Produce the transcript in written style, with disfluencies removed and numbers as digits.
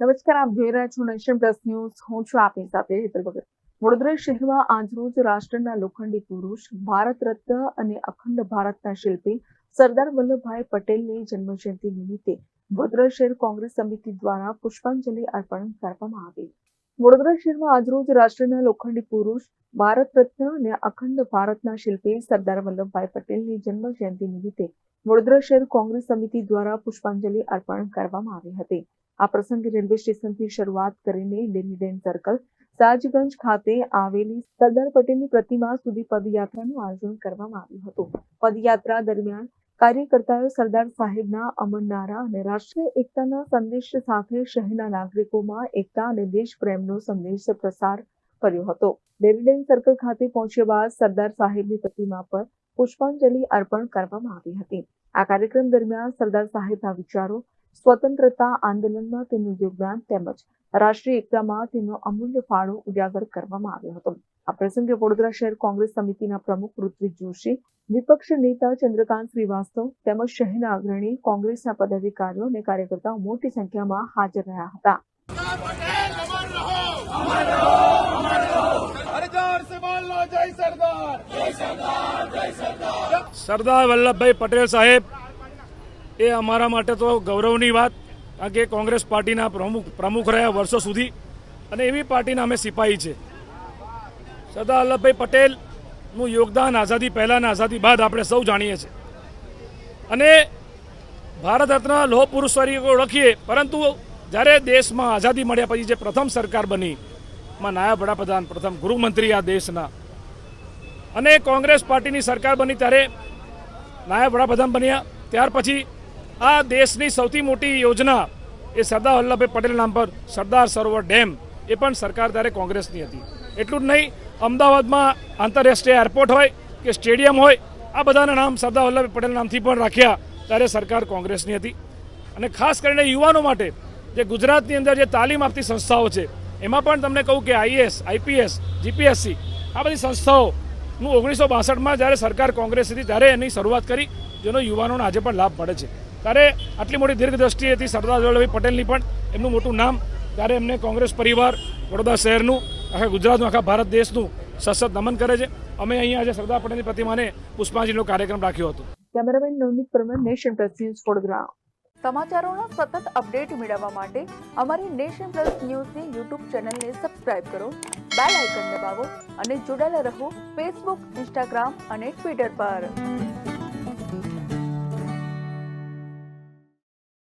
નમસ્કાર, આપ જોઈ રહ્યા છો નેશન પ્લસ ન્યૂઝ. હું છું આપની સાથે હેતલ ભગત. વડોદરા શહેરમાં આજરોજ રાષ્ટ્રના લોખંડી પુરુષ, ભારત રત્ન અને અખંડ ભારતના શિલ્પી સરદાર વલ્લભભાઈ પટેલની જન્મજયંતિ નિમિત્તે વડોદરા શહેર કોંગ્રેસ સમિતિ દ્વારા પુષ્પાંજલિ અર્પણ કરવામાં આવી. વડોદરા શહેરમાં આજરોજ રાષ્ટ્રના લોખંડી પુરુષ, ભારત રત્ન અને અખંડ ભારતના શિલ્પી સરદાર વલ્લભભાઈ પટેલની જન્મજયંતિ નિમિત્તે વડોદરા શહેર કોંગ્રેસ સમિતિ દ્વારા પુષ્પાંજલિ અર્પણ કરવામાં આવી હતી. આ પ્રસંગે રેલવે સ્ટેશનથી શરૂઆત કરીને ડેનીડેન સર્કલ, સાજગંજ ખાતે આવેલી સરદાર પટેલની પ્રતિમા સુધી પદયાત્રાનું આયોજન કરવામાં આવ્યું હતું. પદયાત્રા દરમિયાન કાર્યકર્તાઓએ સરદાર સાહેબના અમર નારા અને રાષ્ટ્રીય એકતાના સંદેશ સાથે શહેરના નાગરિકોમાં એકતા અને દેશપ્રેમનો સંદેશ પ્રસાર કર્યો હતો. ડેનીડેન સર્કલ ખાતે પહોંચ્યા બાદ સરદાર સાહેબની પ્રતિમા પર પુષ્પાંજલિ અર્પણ કરવામાં આવી હતી. આ કાર્યક્રમ દરમિયાન સરદાર સાહેબના વિચારો, સ્વતંત્રતા આંદોલનમાં તેમનું યોગદાન તેમજ રાષ્ટ્રીય એકતામાં તેમનો અમૂલ્ય ફાળો ઉજાગર કરવામાં આવ્યો હતો. આ પ્રસંગે વડોદરા શહેર કોંગ્રેસ સમિતિના પ્રમુખ ઋત્વિજ જોશી, વિપક્ષ નેતા ચંદ્રકાંત શ્રીવાસ્તવ તેમજ શહેરના અગ્રણી કોંગ્રેસના પદાધિકારીઓ અને કાર્યકર્તાઓ મોટી સંખ્યામાં હાજર રહ્યા હતા. સરદાર વલ્લભભાઈ પટેલ સાહેબ એ અમારા માટે તો ગૌરવની વાત, કારણ કે કોંગ્રેસ પાર્ટીના પ્રમુખ રહ્યા વર્ષો સુધી અને એવી પાર્ટીના અમે સિપાહી છે. સરદાર વલ્લભભાઈ પટેલનું યોગદાન આઝાદી પહેલાં અને આઝાદી બાદ આપણે સૌ જાણીએ છીએ અને ભારત રત્ન લોહ પુરુષ તરીકે ઓળખીએ, પરંતુ જ્યારે દેશમાં આઝાદી મળ્યા પછી જે પ્રથમ સરકાર બની, એમાં નાયબ વડાપ્રધાન, પ્રથમ ગૃહમંત્રી આ દેશના, અને કોંગ્રેસ પાર્ટીની સરકાર બની ત્યારે નાયબ વડાપ્રધાન બન્યા. ત્યાર પછી આ દેશની સૌથી મોટી યોજના એ સરદાર વલ્લભભાઈ પટેલ નામ પર સરદાર સરોવર ડેમ, એ પણ સરકાર ત્યારે કોંગ્રેસની હતી. એટલું જ નહીં, અમદાવાદમાં આંતરરાષ્ટ્રીય એરપોર્ટ હોય કે સ્ટેડિયમ હોય, આ બધાના નામ સરદાર વલ્લભભાઈ પટેલ નામથી પણ રાખ્યા ત્યારે સરકાર કોંગ્રેસની હતી. અને ખાસ કરીને યુવાનો માટે જે ગુજરાતની અંદર જે તાલીમ આપતી સંસ્થાઓ છે, એમાં પણ તમને કહું કે આઈએએસ, આઈપીએસ, જીપીએસસી, આ બધી સંસ્થાઓનું 1962માં જ્યારે સરકાર કોંગ્રેસ હતી ત્યારે એની શરૂઆત કરી, જેનો યુવાનોને આજે પણ લાભ મળે છે. ત્યારે આટલી મોટી દીર્ઘદ્રષ્ટિ હતી સરદાર વલ્લભભાઈ પટેલની, પણ એમનું મોટું નામ, ત્યારે એમને કોંગ્રેસ પરિવાર વડોદરા શહેરનું, આખા ગુજરાતનું, આખા ભારત દેશનું સશત નમન કરે છે. અમે અહીંયા આજે સરદાર પટેલની પ્રતિમાને પુષ્પાંજલિનો કાર્યક્રમ રાખ્યો હતો. Cameraman Navneet Parmar, nation plus news, Vadodara. સમાચારોના સતત અપડેટ મેળવવા માટે અમારી નેશન પ્લસ ન્યૂઝની યુટ્યુબ ચેનલને સબસ્ક્રાઇબ કરો, બેલ આઇકન દબાવો અને જોડાયેલા રહો ફેસબુક, ઇન્સ્ટાગ્રામ અને ટ્વિટર પર.